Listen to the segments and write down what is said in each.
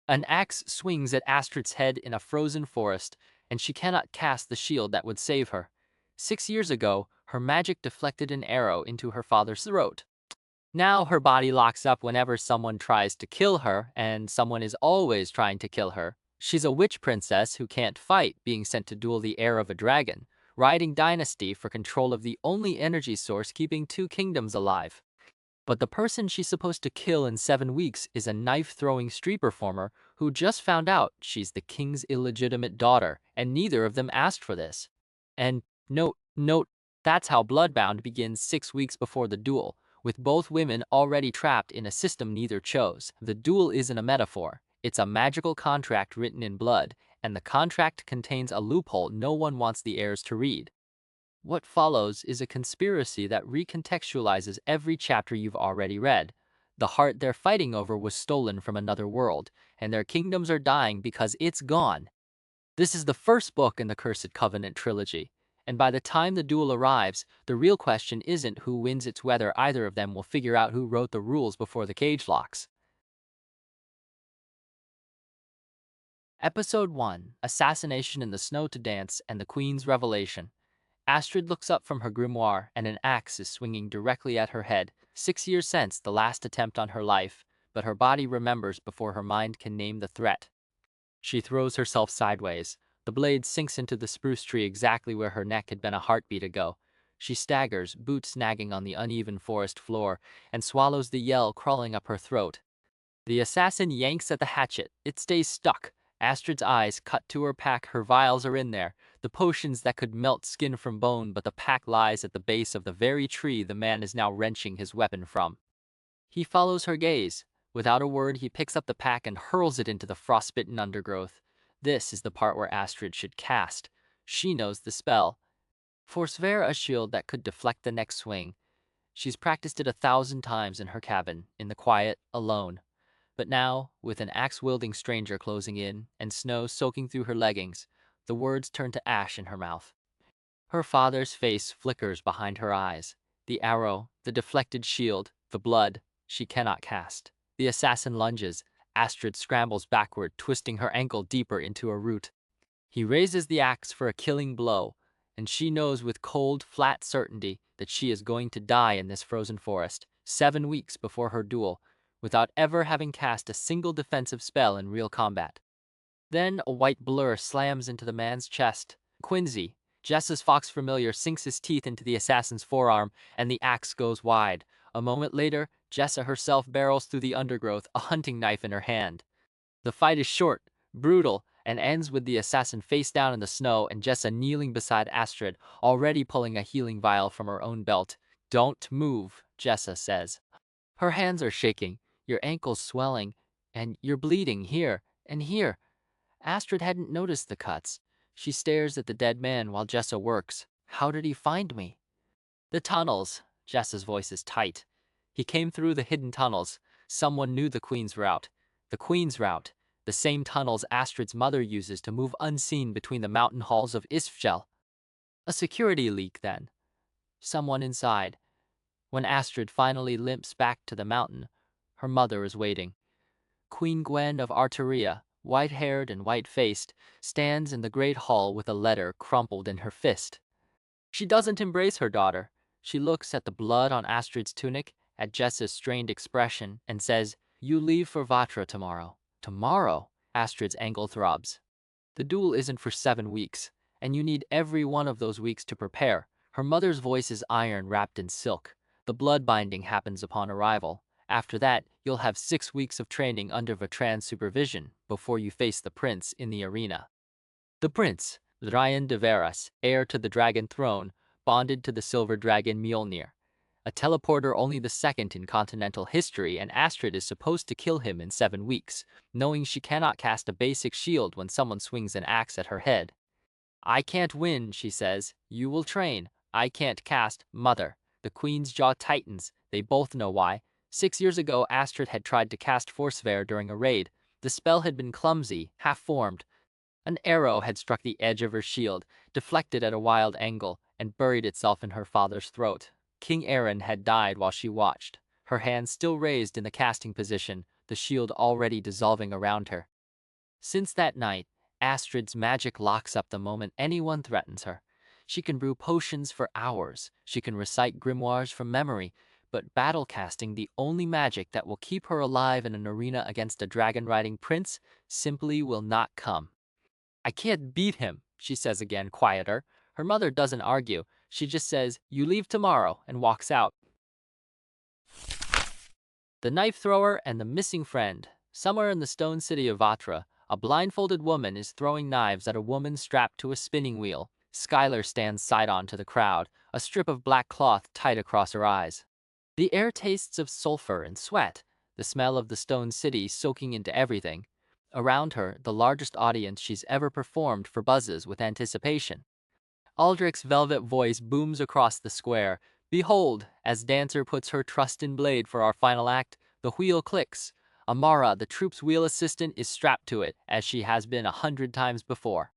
An axe swings at Astrid's head in a frozen forest, and she cannot cast the shield that would save her. 6 years ago, her magic deflected an arrow into her father's throat. Now her body locks up whenever someone tries to kill her, and someone is always trying to kill her. She's a witch princess who can't fight, being sent to duel the heir of a dragon, riding dynasty for control of the only energy source keeping two kingdoms alive. But the person she's supposed to kill in 7 weeks is a knife-throwing street performer who just found out she's the king's illegitimate daughter, and neither of them asked for this. And note, that's how Bloodbound begins 6 weeks before the duel, with both women already trapped in a system neither chose. The duel isn't a metaphor, it's a magical contract written in blood, and the contract contains a loophole no one wants the heirs to read. What follows is a conspiracy that recontextualizes every chapter you've already read. The heart they're fighting over was stolen from another world, and their kingdoms are dying because it's gone. This is the first book in the Cursed Covenant trilogy, and by the time the duel arrives, the real question isn't who wins, it's whether either of them will figure out who wrote the rules before the cage locks. Episode 1: Assassination in the Snow to Dance and the Queen's Revelation. Astrid looks up from her grimoire, and an axe is swinging directly at her head. 6 years since the last attempt on her life, but her body remembers before her mind can name the threat. She throws herself sideways. The blade sinks into the spruce tree exactly where her neck had been a heartbeat ago. She staggers, boots snagging on the uneven forest floor, and swallows the yell crawling up her throat. The assassin yanks at the hatchet. It stays stuck. Astrid's eyes cut to her pack. Her vials are in there, the potions that could melt skin from bone, but the pack lies at the base of the very tree the man is now wrenching his weapon from. He follows her gaze. Without a word, he picks up the pack and hurls it into the frostbitten undergrowth. This is the part where Astrid should cast. She knows the spell. Forswear a shield that could deflect the next swing. She's practiced it 1,000 times in her cabin, in the quiet, alone. But now, with an axe-wielding stranger closing in and snow soaking through her leggings, the words turn to ash in her mouth. Her father's face flickers behind her eyes. The arrow, the deflected shield, the blood, she cannot cast. The assassin lunges. Astrid scrambles backward, twisting her ankle deeper into a root. He raises the axe for a killing blow, and she knows with cold, flat certainty that she is going to die in this frozen forest, 7 weeks before her duel, without ever having cast a single defensive spell in real combat. Then a white blur slams into the man's chest. Quincy, Jessa's fox familiar, sinks his teeth into the assassin's forearm, and the axe goes wide. A moment later, Jessa herself barrels through the undergrowth, a hunting knife in her hand. The fight is short, brutal, and ends with the assassin face down in the snow and Jessa kneeling beside Astrid, already pulling a healing vial from her own belt. "Don't move," Jessa says. Her hands are shaking, your ankle's swelling, and you're bleeding here and here. Astrid hadn't noticed the cuts. She stares at the dead man while Jessa works. "How did he find me?" "The tunnels." Jessa's voice is tight. "He came through the hidden tunnels. Someone knew the Queen's route. The Queen's route. The same tunnels Astrid's mother uses to move unseen between the mountain halls of Isfjell. A security leak, then. Someone inside." When Astrid finally limps back to the mountain, her mother is waiting. Queen Gwen of Arteria, white-haired and white-faced, stands in the great hall with a letter crumpled in her fist. She doesn't embrace her daughter. She looks at the blood on Astrid's tunic, at Jessa's strained expression, and says, "You leave for Vatra tomorrow." "Tomorrow?" Astrid's ankle throbs. "The duel isn't for 7 weeks, and you need every one of those weeks to prepare." Her mother's voice is iron wrapped in silk. "The blood binding happens upon arrival. After that, you'll have 6 weeks of training under Vatran's supervision before you face the prince in the arena." The prince, Astrid de Veras, heir to the dragon throne, bonded to the silver dragon Mjolnir. A teleporter only the second in continental history, and Astrid is supposed to kill him in 7 weeks, knowing she cannot cast a basic shield when someone swings an axe at her head. "I can't win," she says. "You will train." "I can't cast, mother." The queen's jaw tightens. They both know why. 6 years ago, Astrid had tried to cast Forswear during a raid. The spell had been clumsy, half-formed. An arrow had struck the edge of her shield, deflected at a wild angle, and buried itself in her father's throat. King Aaron had died while she watched, her hand still raised in the casting position, the shield already dissolving around her. Since that night, Astrid's magic locks up the moment anyone threatens her. She can brew potions for hours, she can recite grimoires from memory, but battle casting, the only magic that will keep her alive in an arena against a dragon-riding prince, simply will not come. "I can't beat him," she says again, quieter. Her mother doesn't argue. She just says, "You leave tomorrow," and walks out. The knife thrower and the missing friend. Somewhere in the stone city of Vatra, a blindfolded woman is throwing knives at a woman strapped to a spinning wheel. Skylar stands side-on to the crowd, a strip of black cloth tied across her eyes. The air tastes of sulfur and sweat, the smell of the stone city soaking into everything. Around her, the largest audience she's ever performed for buzzes with anticipation. Aldrich's velvet voice booms across the square. "Behold, as dancer puts her trust in blade for our final act, the wheel clicks. Amara, the troop's wheel assistant, is strapped to it, as she has been 100 times before."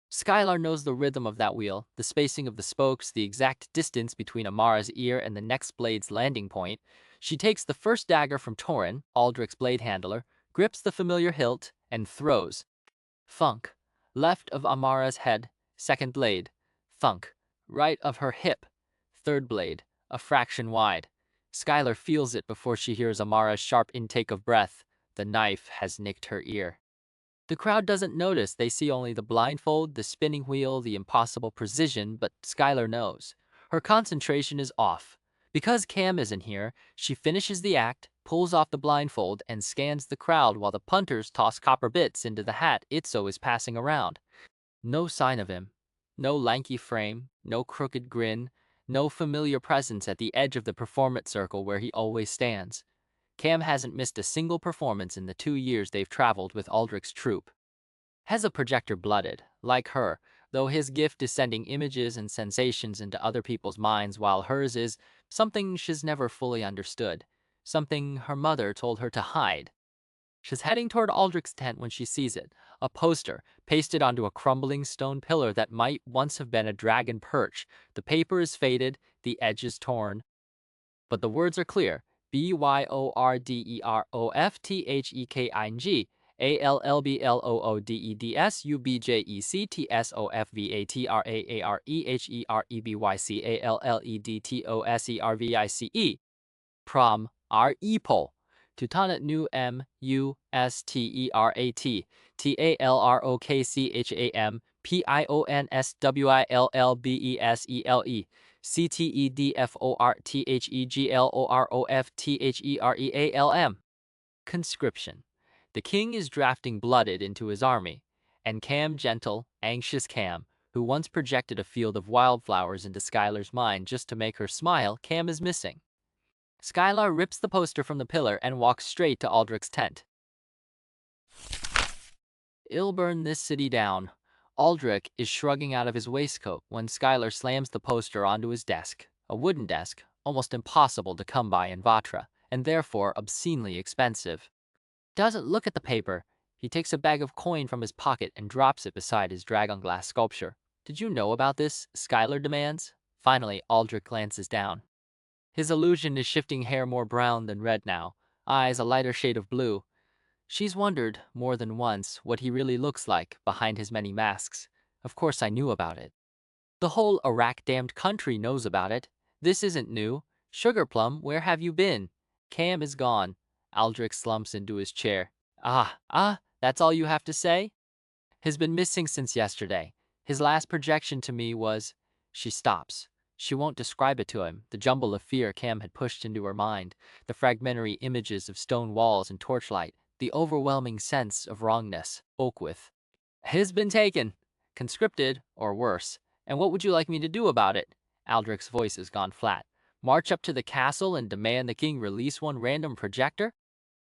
Skylar knows the rhythm of that wheel, the spacing of the spokes, the exact distance between Amara's ear and the next blade's landing point. She takes the first dagger from Torin, Aldrich's blade handler, grips the familiar hilt, and throws. Thunk. Left of Amara's head, second blade. Thunk. Right of her hip, third blade, a fraction wide. Skylar feels it before she hears Amara's sharp intake of breath. The knife has nicked her ear. The crowd doesn't notice. They see only the blindfold, the spinning wheel, the impossible precision, but Skylar knows. Her concentration is off. Because Cam isn't here, she finishes the act, pulls off the blindfold, and scans the crowd while the punters toss copper bits into the hat Itzo is passing around. No sign of him. No lanky frame, no crooked grin, no familiar presence at the edge of the performance circle where he always stands. Cam hasn't missed a single performance in the 2 years they've traveled with Aldrich's troupe. Has a projector blooded, like her, though his gift is sending images and sensations into other people's minds while hers is something she's never fully understood, something her mother told her to hide. She's heading toward Aldrich's tent when she sees it, a poster pasted onto a crumbling stone pillar that might once have been a dragon perch. The paper is faded, the edges torn, but the words are clear. BYORDEROFTHEKING ALLBLOODEDSUBJECTSOFVATRAEAREBYCALLEDTOSERVICE. Prom REPO. Tutanat nu MUSTERAT TALROKCHAM PIONSWILLBESELE CTEDFORTHEGLOROFTHEREALM. Conscription. The king is drafting blooded into his army, and Cam, gentle, anxious Cam, who once projected a field of wildflowers into Skylar's mind just to make her smile, Cam is missing. Skylar rips the poster from the pillar and walks straight to Aldrich's tent. "I'll burn this city down." Aldrich is shrugging out of his waistcoat when Skylar slams the poster onto his desk, a wooden desk, almost impossible to come by in Vatra, and therefore obscenely expensive. Doesn't look at the paper. He takes a bag of coin from his pocket and drops it beside his dragonglass sculpture. "Did you know about this?" Skylar demands. Finally, Aldrich glances down. His illusion is shifting hair more brown than red now, eyes a lighter shade of blue. She's wondered, more than once, what he really looks like behind his many masks. Of course I knew about it. The whole Iraq-damned country knows about it. This isn't new. Sugarplum, where have you been? Cam is gone. Aldrich slumps into his chair. That's all you have to say? Has been missing since yesterday. His last projection to me was... She stops. She won't describe it to him, the jumble of fear Cam had pushed into her mind, the fragmentary images of stone walls and torchlight, the overwhelming sense of wrongness. Spoke with. "Has been taken. Conscripted, or worse. And what would you like me to do about it?" Aldrich's voice has gone flat. "March up to the castle and demand the king release one random projector?"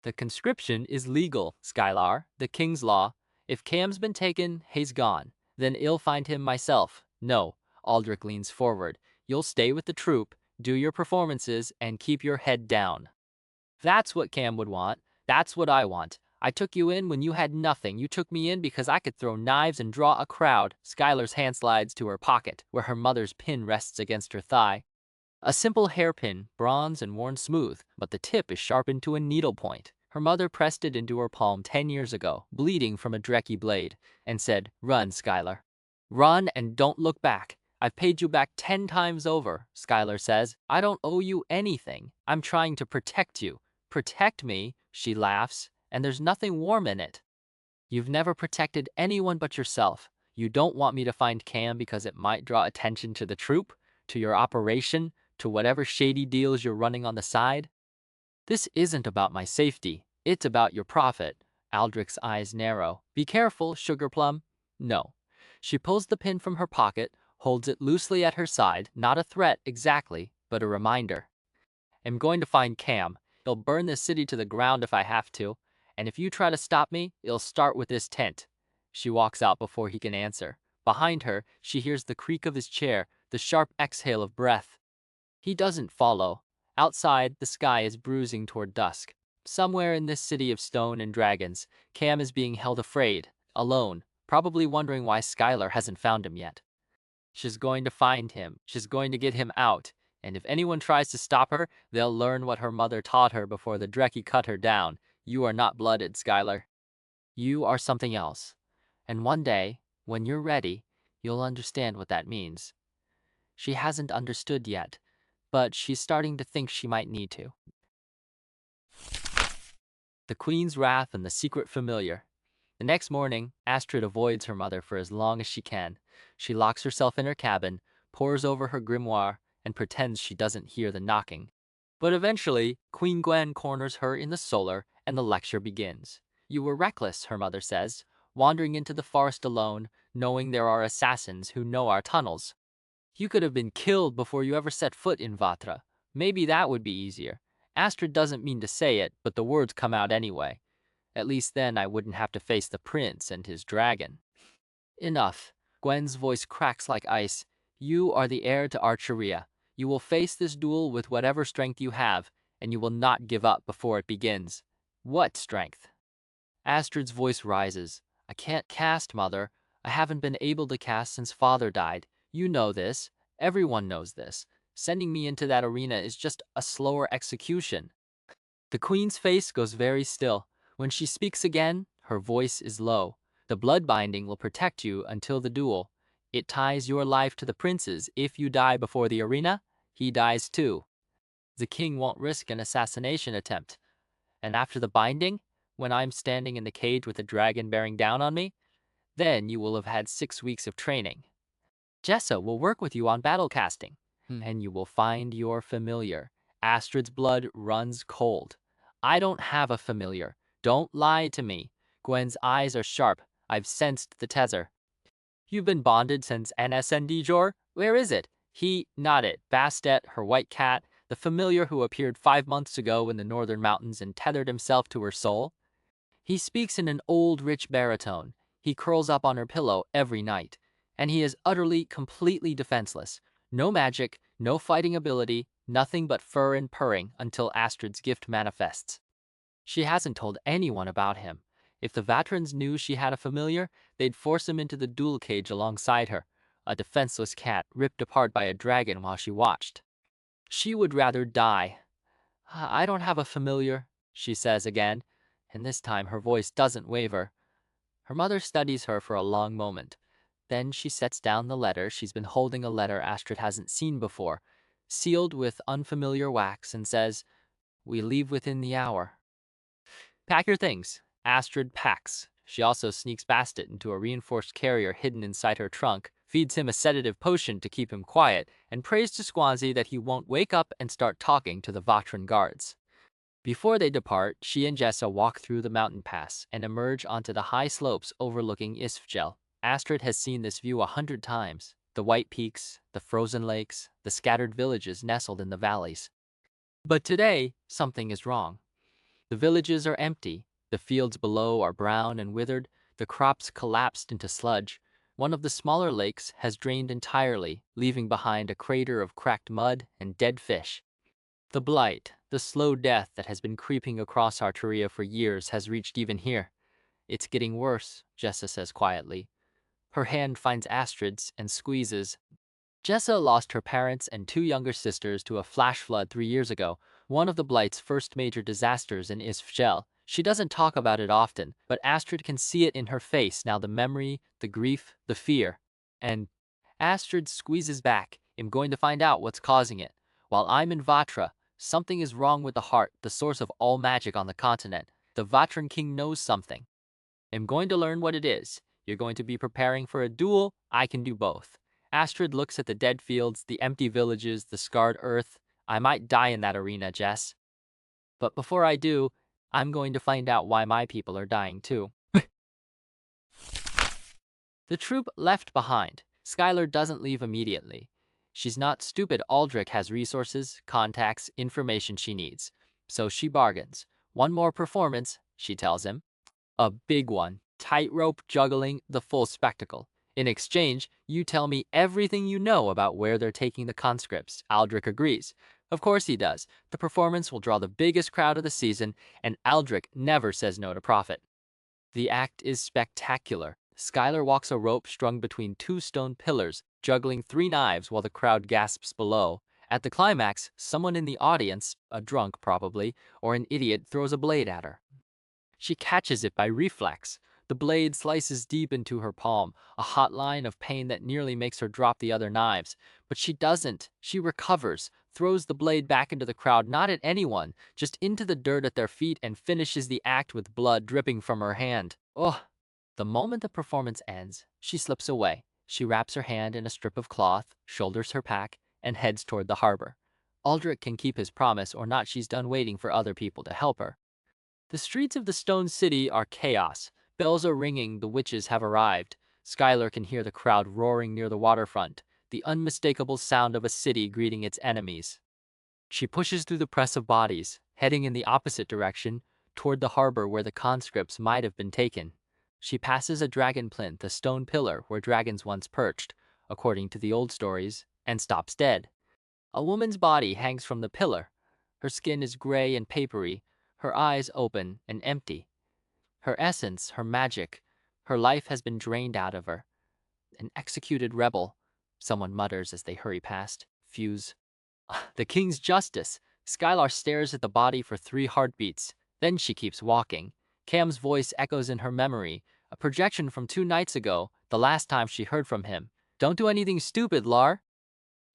"The conscription is legal, Skylar. The king's law. If Cam's been taken, he's gone. Then I'll find him myself." "No." Aldrich leans forward. "You'll stay with the troupe, do your performances, and keep your head down." That's what Cam would want. That's what I want. I took you in when you had nothing. You took me in because I could throw knives and draw a crowd. Skylar's hand slides to her pocket, where her mother's pin rests against her thigh. A simple hairpin, bronze and worn smooth, but the tip is sharpened to a needlepoint. Her mother pressed it into her palm 10 years ago, bleeding from a Drekkie blade, and said, "Run, Skylar. Run and don't look back. I've paid you back 10 times over," Skylar says. "I don't owe you anything. I'm trying to protect you." "Protect me?" She laughs, and there's nothing warm in it. "You've never protected anyone but yourself. You don't want me to find Cam because it might draw attention to the troop, to your operation, to whatever shady deals you're running on the side. This isn't about my safety. It's about your profit." Aldrich's eyes narrow. "Be careful, Sugar Plum." "No." She pulls the pin from her pocket, holds it loosely at her side, not a threat exactly, but a reminder. "I'm going to find Cam. He'll burn this city to the ground if I have to. And if you try to stop me, it'll start with this tent." She walks out before he can answer. Behind her, she hears the creak of his chair, the sharp exhale of breath. He doesn't follow. Outside, the sky is bruising toward dusk. Somewhere in this city of stone and dragons, Cam is being held afraid, alone, probably wondering why Skylar hasn't found him yet. She's going to find him. She's going to get him out. And if anyone tries to stop her, they'll learn what her mother taught her before the Drekkie cut her down. You are not blooded, Skylar. You are something else. And one day, when you're ready, you'll understand what that means. She hasn't understood yet, but she's starting to think she might need to. The Queen's Wrath and the Secret Familiar. The next morning, Astrid avoids her mother for as long as she can. She locks herself in her cabin, pores over her grimoire, and pretends she doesn't hear the knocking. But eventually, Queen Gwen corners her in the solar, and the lecture begins. "You were reckless," her mother says, "wandering into the forest alone, knowing there are assassins who know our tunnels. You could have been killed before you ever set foot in Vatra. Maybe that would be easier." Astrid doesn't mean to say it, but the words come out anyway. "At least then I wouldn't have to face the prince and his dragon." Enough. Gwen's voice cracks like ice. "You are the heir to Archeria. You will face this duel with whatever strength you have, and you will not give up before it begins." "What strength?" Astrid's voice rises. "I can't cast, Mother. I haven't been able to cast since Father died. You know this. Everyone knows this. Sending me into that arena is just a slower execution." The Queen's face goes very still. When she speaks again, her voice is low. "The blood binding will protect you until the duel. It ties your life to the prince's. If you die before the arena, he dies too. The king won't risk an assassination attempt. And after the binding, when I'm standing in the cage with the dragon bearing down on me, then you will have had 6 weeks of training. Jessa will work with you on battle casting, and you will find your familiar." Astrid's blood runs cold. "I don't have a familiar. Don't lie to me." Gwen's eyes are sharp. "I've sensed the tether." "You've been bonded since NSND Jor? Where is it?" Not it. Bastet, her white cat, the familiar who appeared 5 months ago in the northern mountains and tethered himself to her soul. He speaks in an old, rich baritone. He curls up on her pillow every night. And he is utterly, completely defenseless. No magic, no fighting ability, nothing but fur and purring until Astrid's gift manifests. She hasn't told anyone about him. If the Vatrans knew she had a familiar, they'd force him into the duel cage alongside her, a defenseless cat ripped apart by a dragon while she watched. She would rather die. "I don't have a familiar," she says again, and this time her voice doesn't waver. Her mother studies her for a long moment. Then she sets down the letter. She's been holding a letter Astrid hasn't seen before, sealed with unfamiliar wax, and says, "We leave within the hour." "Pack your things." Astrid packs. She also sneaks Bastet into a reinforced carrier hidden inside her trunk, feeds him a sedative potion to keep him quiet, and prays to Squanzi that he won't wake up and start talking to the Vatran guards. Before they depart, she and Jessa walk through the mountain pass and emerge onto the high slopes overlooking Isfjell. Astrid has seen this view 100 times. The white peaks, the frozen lakes, the scattered villages nestled in the valleys. But today, something is wrong. The villages are empty. The fields below are brown and withered. The crops collapsed into sludge. One of the smaller lakes has drained entirely, leaving behind a crater of cracked mud and dead fish. The blight, the slow death that has been creeping across Arteria for years has reached even here. "It's getting worse," Jessa says quietly. Her hand finds Astrid's and squeezes. Jessa lost her parents and 2 younger sisters to a flash flood 3 years ago, one of the blight's first major disasters in Isfjell. She doesn't talk about it often, but Astrid can see it in her face now, the memory, the grief, the fear. And Astrid squeezes back. I'm going to find out what's causing it. While I'm in Vatra, something is wrong with the heart, the source of all magic on the continent. The Vatran king knows something. I'm going to learn what it is. You're going to be preparing for a duel. I can do both. Astrid looks at the dead fields, the empty villages, the scarred earth. I might die in that arena, Jess. But before I do, I'm going to find out why my people are dying too. The troop left behind. Skylar doesn't leave immediately. She's not stupid. Aldrich has resources, contacts, information she needs. So she bargains. One more performance, she tells him. A big one. Tightrope, juggling, the full spectacle. In exchange, you tell me everything you know about where they're taking the conscripts. Aldrich agrees. Of course he does. The performance will draw the biggest crowd of the season, and Aldrich never says no to profit. The act is spectacular. Skylar walks a rope strung between two stone pillars, juggling 3 knives while the crowd gasps below. At the climax, someone in the audience, a drunk probably, or an idiot, throws a blade at her. She catches it by reflex. The blade slices deep into her palm, a hot line of pain that nearly makes her drop the other knives. But she doesn't. She recovers, throws the blade back into the crowd, not at anyone, just into the dirt at their feet, and finishes the act with blood dripping from her hand. Oh! The moment the performance ends, she slips away. She wraps her hand in a strip of cloth, shoulders her pack, and heads toward the harbor. Aldrich can keep his promise or not. She's done waiting for other people to help her. The streets of the Stone City are chaos. Bells are ringing, the witches have arrived. Skylar can hear the crowd roaring near the waterfront, the unmistakable sound of a city greeting its enemies. She pushes through the press of bodies, heading in the opposite direction, toward the harbor where the conscripts might have been taken. She passes a dragon plinth, a stone pillar where dragons once perched, according to the old stories, and stops dead. A woman's body hangs from the pillar. Her skin is gray and papery, her eyes open and empty. Her essence, her magic, her life has been drained out of her. An executed rebel, someone mutters as they hurry past. Fuse. The king's justice. Skylar stares at the body for 3 heartbeats. Then she keeps walking. Cam's voice echoes in her memory, a projection from 2 nights ago, the last time she heard from him. Don't do anything stupid, Lar.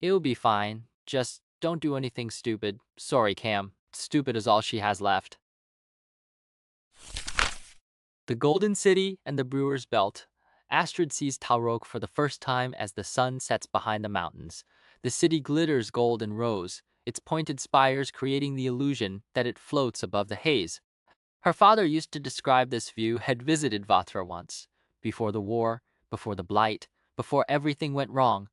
It'll be fine. Just don't do anything stupid. Sorry, Cam. Stupid is all she has left. The Golden City and the Brewer's Belt. Astrid sees Talroq for the first time as the sun sets behind the mountains. The city glitters gold and rose, its pointed spires creating the illusion that it floats above the haze. Her father used to describe this view, had visited Vatra once. Before the war, before the blight, before everything went wrong.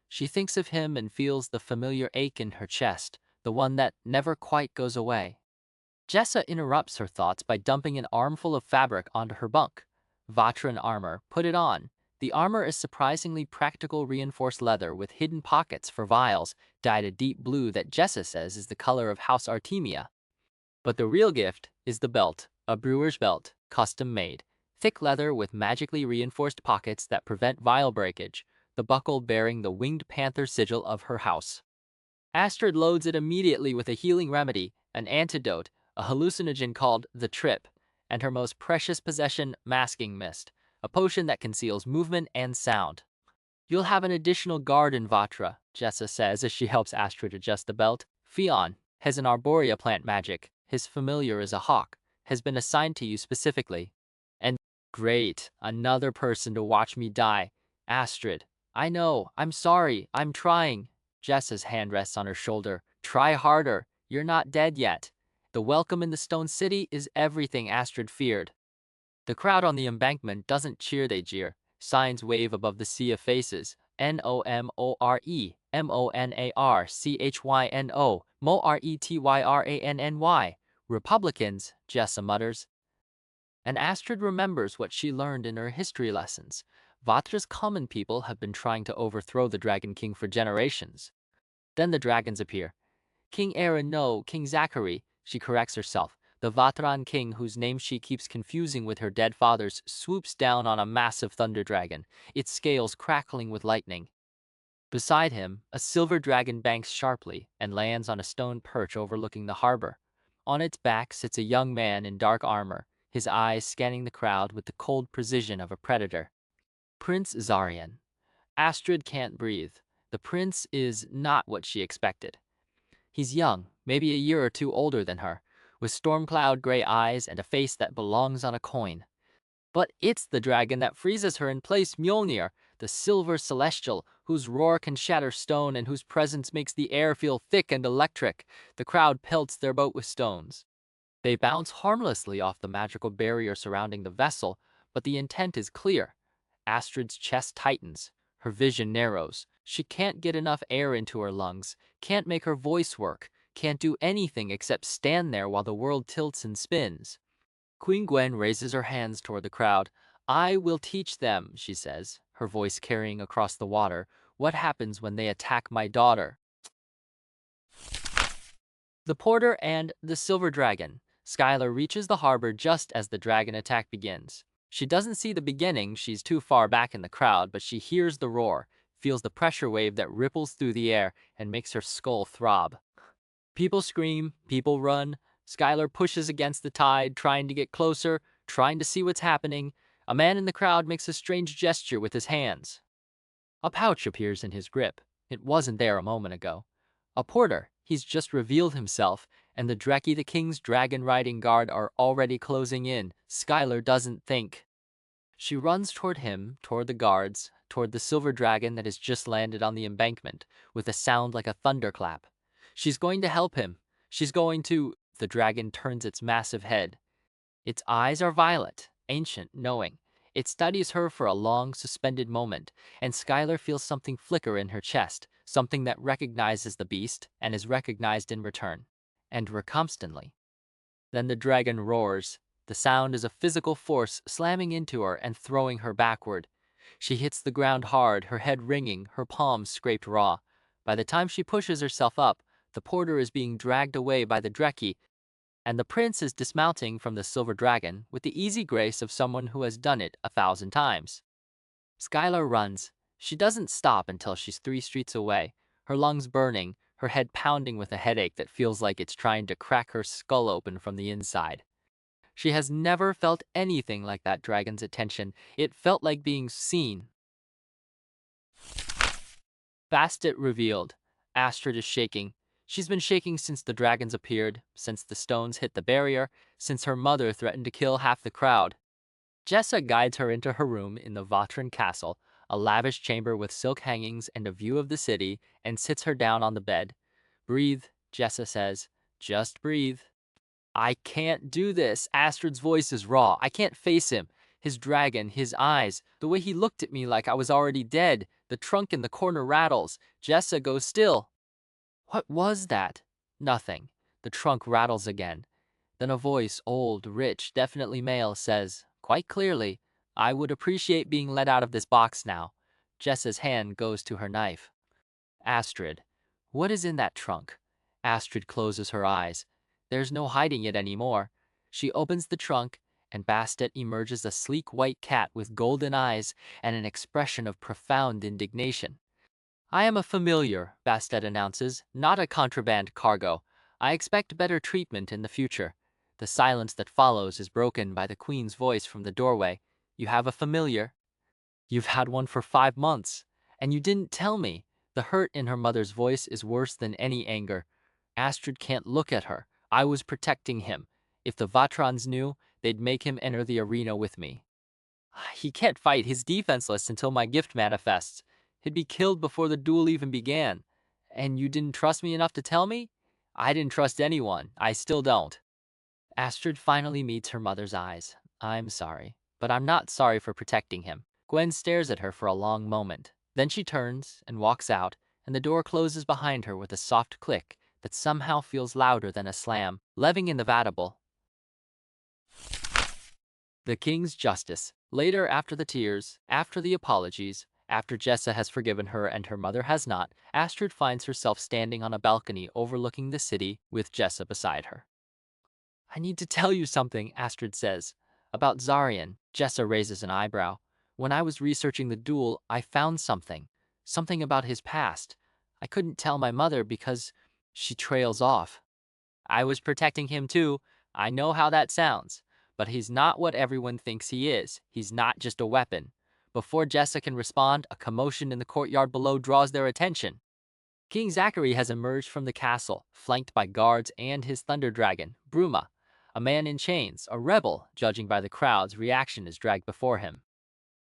She thinks of him and feels the familiar ache in her chest, the one that never quite goes away. Jessa interrupts her thoughts by dumping an armful of fabric onto her bunk. Vatran armor, put it on. The armor is surprisingly practical reinforced leather with hidden pockets for vials, dyed a deep blue that Jessa says is the color of House Artemia. But the real gift is the belt, a brewer's belt, custom made. Thick leather with magically reinforced pockets that prevent vial breakage, the buckle bearing the winged panther sigil of her house. Astrid loads it immediately with a healing remedy, an antidote, a hallucinogen called the Trip, and her most precious possession, Masking Mist, a potion that conceals movement and sound. You'll have an additional guard in Vatra, Jessa says as she helps Astrid adjust the belt. Fionn has an arborea plant magic. His familiar is a hawk, has been assigned to you specifically. And great, another person to watch me die. Astrid, I know, I'm sorry, I'm trying. Jessa's hand rests on her shoulder. Try harder, you're not dead yet. The welcome in the Stone City is everything Astrid feared. The crowd on the embankment doesn't cheer, they jeer. Signs wave above the sea of faces. Nomore, Monarchyno, Moretyanny. Republicans, Jessa mutters. And Astrid remembers what she learned in her history lessons. Vatra's common people have been trying to overthrow the Dragon King for generations. Then the dragons appear. King Aaron, no, King Zachary, she corrects herself. The Vatran king, whose name she keeps confusing with her dead father's, swoops down on a massive thunder dragon, its scales crackling with lightning. Beside him, a silver dragon banks sharply and lands on a stone perch overlooking the harbor. On its back sits a young man in dark armor, his eyes scanning the crowd with the cold precision of a predator. Prince Zarian. Astrid can't breathe. The prince is not what she expected. He's young, maybe a year or two older than her, with storm cloud gray eyes and a face that belongs on a coin. But it's the dragon that freezes her in place, Mjolnir, the silver celestial, whose roar can shatter stone and whose presence makes the air feel thick and electric. The crowd pelts their boat with stones. They bounce harmlessly off the magical barrier surrounding the vessel, but the intent is clear. Astrid's chest tightens. Her vision narrows. She can't get enough air into her lungs, can't make her voice work, can't do anything except stand there while the world tilts and spins. Queen Gwen raises her hands toward the crowd. "I will teach them," she says, her voice carrying across the water, "what happens when they attack my daughter." The Porter and the Silver Dragon. Skylar reaches the harbor just as the dragon attack begins. She doesn't see the beginning, she's too far back in the crowd, but she hears the roar, feels the pressure wave that ripples through the air and makes her skull throb. People scream, people run. Skylar pushes against the tide, trying to get closer, trying to see what's happening. A man in the crowd makes a strange gesture with his hands. A pouch appears in his grip. It wasn't there a moment ago. A porter, he's just revealed himself, and the Dreki the King's dragon riding guard are already closing in. Skylar doesn't think. She runs toward him, toward the guards, toward the silver dragon that has just landed on the embankment, with a sound like a thunderclap. She's going to help him. She's going to... The dragon turns its massive head. Its eyes are violet, ancient, knowing. It studies her for a long, suspended moment, and Skylar feels something flicker in her chest, something that recognizes the beast and is recognized in return, and reconstantly. Then the dragon roars. The sound is a physical force slamming into her and throwing her backward. She hits the ground hard, her head ringing, her palms scraped raw. By the time she pushes herself up, the porter is being dragged away by the Dreki, and the prince is dismounting from the silver dragon with the easy grace of someone who has done it 1,000 times. Skylar runs. She doesn't stop until she's 3 streets away, her lungs burning, her head pounding with a headache that feels like it's trying to crack her skull open from the inside. She has never felt anything like that dragon's attention. It felt like being seen. Bastet revealed. Astrid is shaking. She's been shaking since the dragons appeared, since the stones hit the barrier, since her mother threatened to kill half the crowd. Jessa guides her into her room in the Vatran castle, a lavish chamber with silk hangings and a view of the city, and sits her down on the bed. "Breathe," Jessa says. "Just breathe." "I can't do this." Astrid's voice is raw. "I can't face him. His dragon, his eyes, the way he looked at me like I was already dead. The trunk in the corner rattles. Jessa goes still. What was that? Nothing. The trunk rattles again. Then a voice, old, rich, definitely male, says, quite clearly, "I would appreciate being let out of this box now." Jessa's hand goes to her knife. "Astrid, what is in that trunk?" Astrid closes her eyes. There's no hiding it anymore. She opens the trunk, and Bastet emerges a sleek white cat with golden eyes and an expression of profound indignation. "I am a familiar," Bastet announces, "not a contraband cargo. I expect better treatment in the future." The silence that follows is broken by the Queen's voice from the doorway. "You have a familiar? You've had one for 5 months, and you didn't tell me." The hurt in her mother's voice is worse than any anger. Astrid can't look at her. "I was protecting him. If the Vatrans knew, they'd make him enter the arena with me." "He can't fight. He's defenseless until my gift manifests. He'd be killed before the duel even began. And you didn't trust me enough to tell me?" "I didn't trust anyone. I still don't." Astrid finally meets her mother's eyes. "I'm sorry, but I'm not sorry for protecting him." Gwen stares at her for a long moment. Then she turns and walks out, and the door closes behind her with a soft click that somehow feels louder than a slam. Living in the Vatable. The King's Justice. Later, after the tears, after the apologies, after Jessa has forgiven her and her mother has not, Astrid finds herself standing on a balcony overlooking the city with Jessa beside her. "I need to tell you something," Astrid says. "About Zarian." Jessa raises an eyebrow. "When I was researching the duel, I found something. Something about his past. I couldn't tell my mother because..." She trails off. I was protecting him too. I know how that sounds. But he's not what everyone thinks he is. He's not just a weapon. Before Jessa can respond, a commotion in the courtyard below draws their attention. King Zachary has emerged from the castle, flanked by guards and his thunder dragon, Bruma. A man in chains, a rebel, judging by the crowd's reaction, is dragged before him.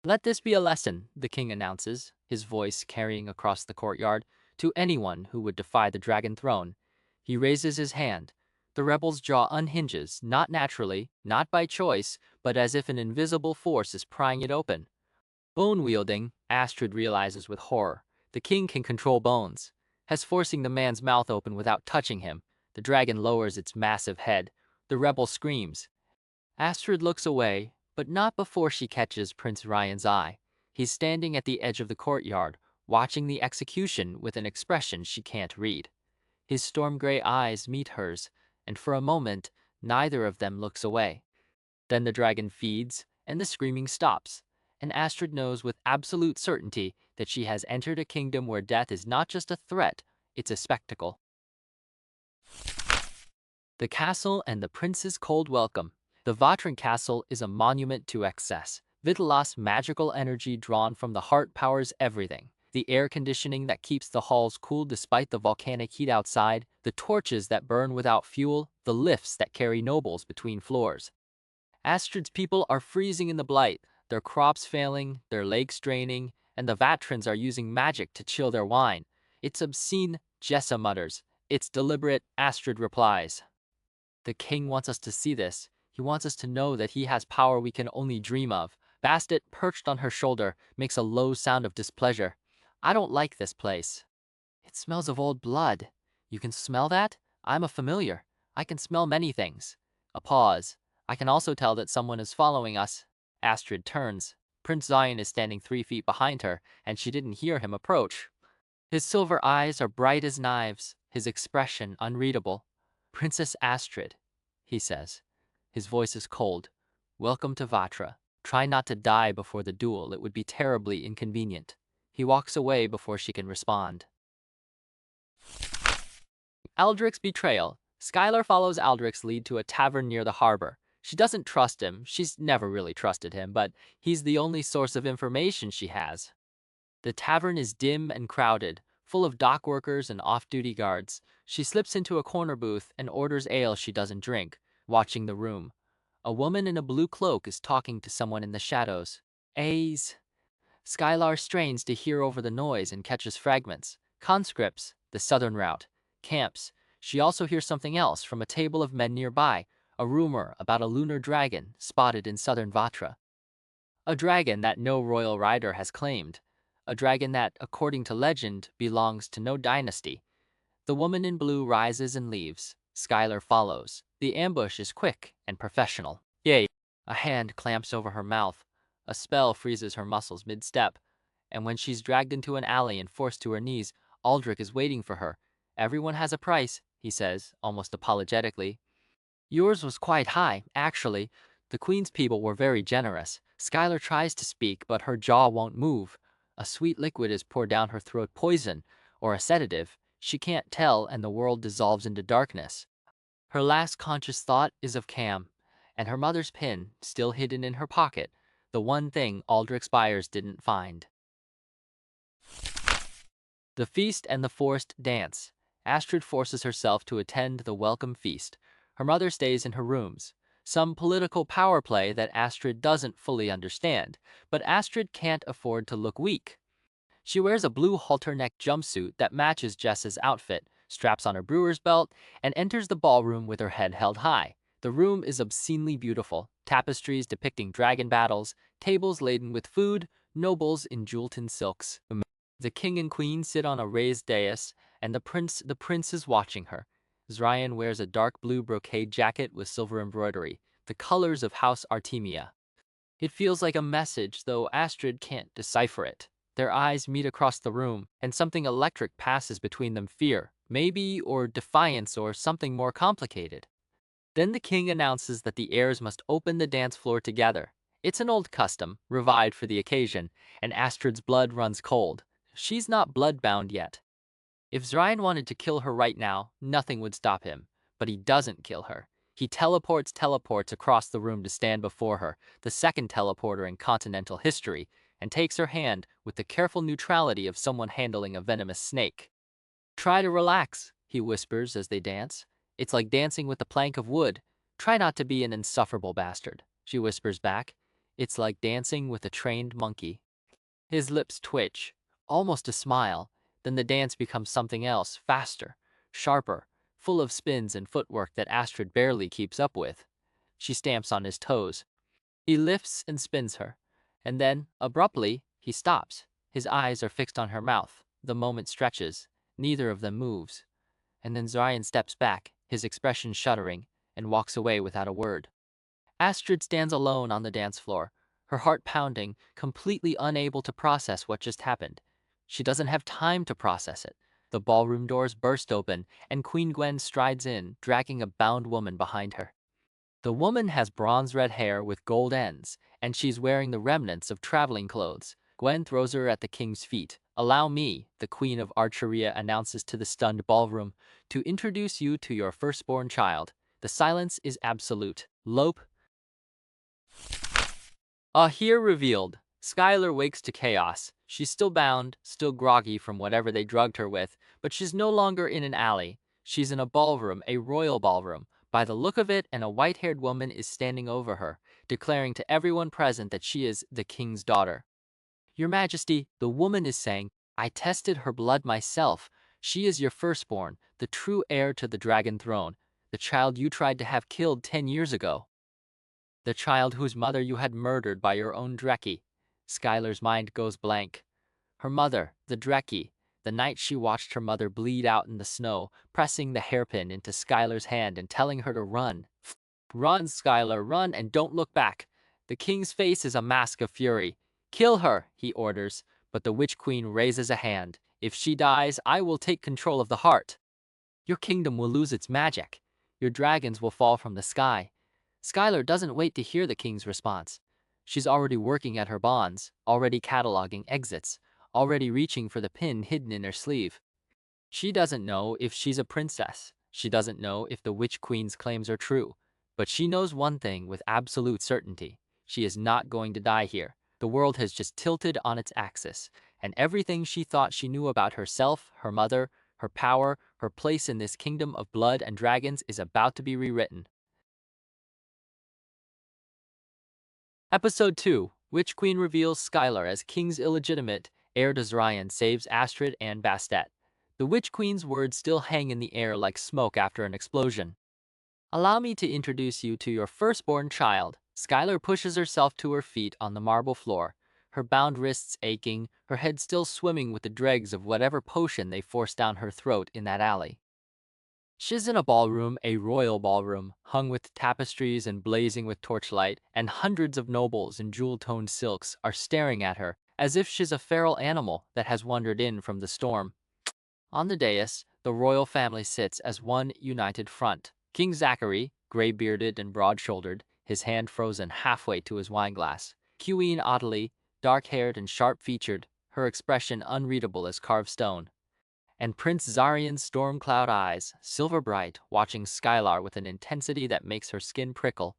Let this be a lesson, the king announces, his voice carrying across the courtyard, to anyone who would defy the dragon throne. He raises his hand. The rebel's jaw unhinges, not naturally, not by choice, but as if an invisible force is prying it open. Bone wielding, Astrid realizes with horror. The king can control bones. As forcing the man's mouth open without touching him, the dragon lowers its massive head. The rebel screams. Astrid looks away, but not before she catches Prince Ryan's eye. He's standing at the edge of the courtyard, watching the execution with an expression she can't read. His storm gray eyes meet hers, and for a moment, neither of them looks away. Then the dragon feeds, and the screaming stops, and Astrid knows with absolute certainty that she has entered a kingdom where death is not just a threat, it's a spectacle. The castle and the prince's cold welcome. The Vatran castle is a monument to excess. Vitalas' magical energy drawn from the heart powers everything. The air conditioning that keeps the halls cool despite the volcanic heat outside, the torches that burn without fuel, the lifts that carry nobles between floors. Astrid's people are freezing in the blight, their crops failing, their lakes draining, and the Vatrans are using magic to chill their wine. It's obscene, Jessa mutters. It's deliberate, Astrid replies. The king wants us to see this. He wants us to know that he has power we can only dream of. Bastet, perched on her shoulder, makes a low sound of displeasure. I don't like this place. It smells of old blood. You can smell that? I'm a familiar. I can smell many things. A pause. I can also tell that someone is following us. Astrid turns. Prince Zion is standing 3 feet behind her, and she didn't hear him approach. His silver eyes are bright as knives, his expression unreadable. Princess Astrid, he says. His voice is cold. Welcome to Vatra. Try not to die before the duel. It would be terribly inconvenient. He walks away before she can respond. Aldrich's betrayal. Skylar follows Aldrich's lead to a tavern near the harbor. She doesn't trust him. She's never really trusted him, but he's the only source of information she has. The tavern is dim and crowded, full of dock workers and off-duty guards. She slips into a corner booth and orders ale she doesn't drink, watching the room. A woman in a blue cloak is talking to someone in the shadows. A's. Skylar strains to hear over the noise and catches fragments. Conscripts, the southern route. Camps. She also hears something else from a table of men nearby, a rumor about a lunar dragon spotted in southern Vatra. A dragon that no royal rider has claimed. A dragon that, according to legend, belongs to no dynasty. The woman in blue rises and leaves. Skylar follows. The ambush is quick and professional. Yay! A hand clamps over her mouth. A spell freezes her muscles mid-step. And when she's dragged into an alley and forced to her knees, Aldrich is waiting for her. Everyone has a price, he says, almost apologetically. Yours was quite high, actually. The Queen's people were very generous. Skylar tries to speak, but her jaw won't move. A sweet liquid is poured down her throat, poison, or a sedative. She can't tell, and the world dissolves into darkness. Her last conscious thought is of Cam, and her mother's pin, still hidden in her pocket, the one thing Aldrich's buyers didn't find. The feast and the forced dance. Astrid forces herself to attend the welcome feast. Her mother stays in her rooms. Some political power play that Astrid doesn't fully understand, but Astrid can't afford to look weak. She wears a blue halter-neck jumpsuit that matches Jess's outfit, straps on her brewer's belt, and enters the ballroom with her head held high. The room is obscenely beautiful, tapestries depicting dragon battles, tables laden with food, nobles in jeweled silks. The king and queen sit on a raised dais, and the prince is watching her. Zryan wears a dark blue brocade jacket with silver embroidery, the colors of House Artemia. It feels like a message, though Astrid can't decipher it. Their eyes meet across the room, and something electric passes between them, fear, maybe, or defiance, or something more complicated. Then the king announces that the heirs must open the dance floor together. It's an old custom, revived for the occasion, and Astrid's blood runs cold. She's not bloodbound yet. If Zryan wanted to kill her right now, nothing would stop him. But he doesn't kill her. He teleports across the room to stand before her, the second teleporter in continental history, and takes her hand with the careful neutrality of someone handling a venomous snake. Try to relax, he whispers as they dance. It's like dancing with a plank of wood. Try not to be an insufferable bastard, she whispers back. It's like dancing with a trained monkey. His lips twitch, almost a smile. Then the dance becomes something else, faster, sharper, full of spins and footwork that Astrid barely keeps up with. She stamps on his toes. He lifts and spins her. And then, abruptly, he stops. His eyes are fixed on her mouth. The moment stretches. Neither of them moves. And then Zarian steps back, his expression shuddering, and walks away without a word. Astrid stands alone on the dance floor, her heart pounding, completely unable to process what just happened. She doesn't have time to process it. The ballroom doors burst open, and Queen Gwen strides in, dragging a bound woman behind her. The woman has bronze-red hair with gold ends, and she's wearing the remnants of traveling clothes. Gwen throws her at the king's feet. "Allow me," the Queen of Archeria announces to the stunned ballroom, "to introduce you to your firstborn child." The silence is absolute. Lope. Here revealed. Skylar wakes to chaos. She's still bound, still groggy from whatever they drugged her with, but she's no longer in an alley. She's in a ballroom, a royal ballroom. By the look of it, and a white-haired woman is standing over her, declaring to everyone present that she is the king's daughter. "Your Majesty," the woman is saying, "I tested her blood myself. She is your firstborn, the true heir to the dragon throne, the child you tried to have killed 10 years ago. The child whose mother you had murdered by your own Dreki." Skylar's mind goes blank. Her mother, the Dreki, the night she watched her mother bleed out in the snow, pressing the hairpin into Skylar's hand and telling her to run. "Run, Skylar, run, and don't look back." The king's face is a mask of fury. "Kill her," he orders, but the Witch Queen raises a hand. "If she dies, I will take control of the heart. Your kingdom will lose its magic. Your dragons will fall from the sky." Skylar doesn't wait to hear the king's response. She's already working at her bonds, already cataloging exits, already reaching for the pin hidden in her sleeve. She doesn't know if she's a princess. She doesn't know if the Witch Queen's claims are true. But she knows one thing with absolute certainty. She is not going to die here. The world has just tilted on its axis, and everything she thought she knew about herself, her mother, her power, her place in this kingdom of blood and dragons is about to be rewritten. Episode 2. Witch Queen reveals Skylar as king's illegitimate heir to Zarian, saves Astrid and Bastet. The Witch Queen's words still hang in the air like smoke after an explosion. "Allow me to introduce you to your firstborn child." Skylar pushes herself to her feet on the marble floor, her bound wrists aching, her head still swimming with the dregs of whatever potion they forced down her throat in that alley. She's in a ballroom, a royal ballroom, hung with tapestries and blazing with torchlight, and hundreds of nobles in jewel-toned silks are staring at her, as if she's a feral animal that has wandered in from the storm. On the dais, the royal family sits as one united front. King Zachary, gray-bearded and broad-shouldered, his hand frozen halfway to his wineglass. Queen Ottilie, dark-haired and sharp-featured, her expression unreadable as carved stone. And Prince Zarian's storm-cloud eyes, silver-bright, watching Skylar with an intensity that makes her skin prickle.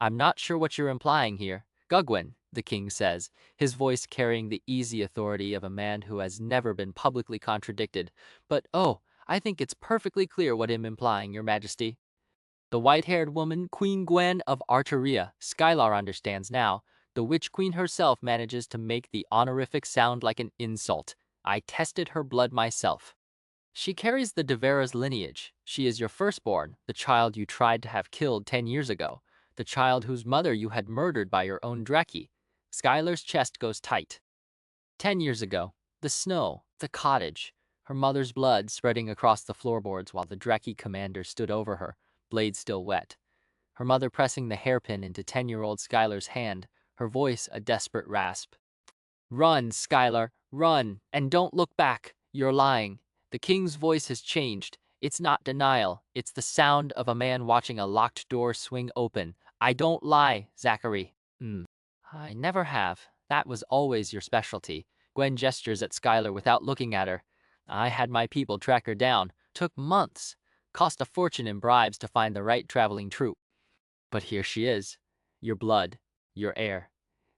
"I'm not sure what you're implying here, Gugwin," the king says, his voice carrying the easy authority of a man who has never been publicly contradicted. "But, oh, I think it's perfectly clear what I'm implying, your majesty." The white-haired woman, Queen Gwen of Archeria, Skylar understands now. The Witch Queen herself manages to make the honorific sound like an insult. "I tested her blood myself. She carries the de Veras lineage. She is your firstborn, the child you tried to have killed 10 years ago, the child whose mother you had murdered by your own Dreki." Skylar's chest goes tight. 10 years ago, the snow, the cottage, her mother's blood spreading across the floorboards while the Dreki commander stood over her, blade still wet. Her mother pressing the hairpin into 10-year-old Skylar's hand, her voice a desperate rasp. "Run, Skylar, run, and don't look back. You're lying." The king's voice has changed. It's not denial. It's the sound of a man watching a locked door swing open. "I don't lie, Zachary." "I never have. That was always your specialty." Gwen gestures at Skylar without looking at her. "I had my people track her down. Took months. Cost a fortune in bribes to find the right traveling troupe. But here she is. Your blood, your heir.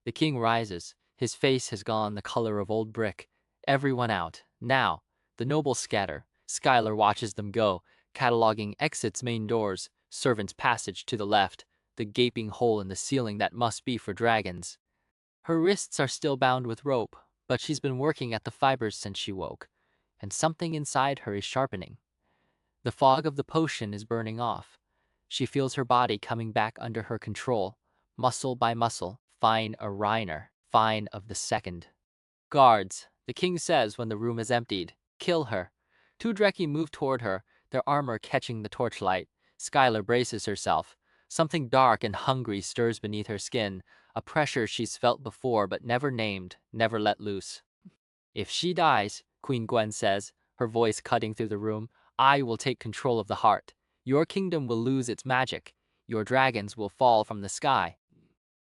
The king rises. His face has gone the color of old brick. Everyone out. Now. The nobles scatter. Skylar watches them go, cataloging exits, main doors, servants' passage to the left, the gaping hole in the ceiling that must be for dragons. Her wrists are still bound with rope, but she's been working at the fibers since she woke, and something inside her is sharpening. The fog of the potion is burning off. She feels her body coming back under her control, muscle by muscle, fine a Reiner, fine of the second. Guards, the king says when the room is emptied, kill her. Two Dreki move toward her, their armor catching the torchlight. Skylar braces herself. Something dark and hungry stirs beneath her skin, a pressure she's felt before but never named, never let loose. If she dies, Queen Gwen says, her voice cutting through the room, I will take control of the heart. Your kingdom will lose its magic. Your dragons will fall from the sky.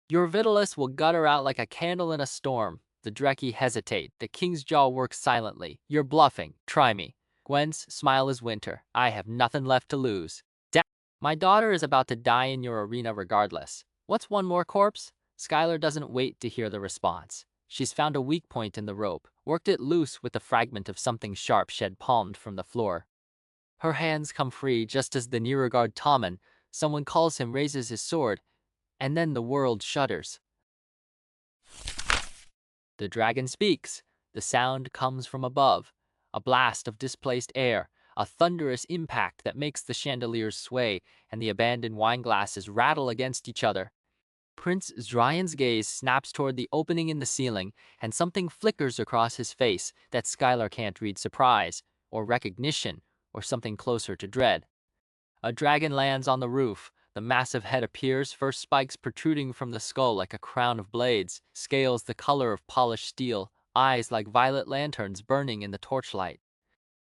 Your Vitalis will gutter out like a candle in a storm. The Dreki hesitate. The king's jaw works silently. You're bluffing. Try me. Gwen's smile is winter. I have nothing left to lose. My daughter is about to die in your arena regardless. What's one more corpse? Skylar doesn't wait to hear the response. She's found a weak point in the rope, worked it loose with a fragment of something sharp shed palmed from the floor. Her hands come free just as the nearer guard Tommen, someone calls him, raises his sword, and then the world shudders. The dragon speaks. The sound comes from above, a blast of displaced air, a thunderous impact that makes the chandeliers sway and the abandoned wineglasses rattle against each other. Prince Zryan's gaze snaps toward the opening in the ceiling, and something flickers across his face that Skylar can't read: surprise, or recognition, or something closer to dread. A dragon lands on the roof. The massive head appears, first spikes protruding from the skull like a crown of blades, scales the color of polished steel, eyes like violet lanterns burning in the torchlight.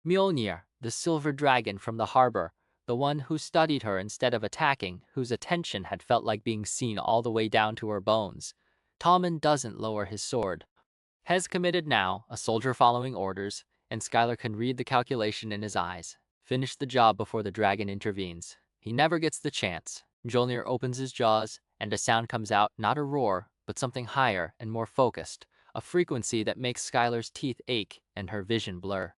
Mjolnir, the silver dragon from the harbor, the one who studied her instead of attacking, whose attention had felt like being seen all the way down to her bones. Tommen doesn't lower his sword. Hes committed now, a soldier following orders, and Skylar can read the calculation in his eyes. Finish the job before the dragon intervenes. He never gets the chance. Mjolnir opens his jaws, and a sound comes out, not a roar, but something higher and more focused, a frequency that makes Skylar's teeth ache and her vision blur.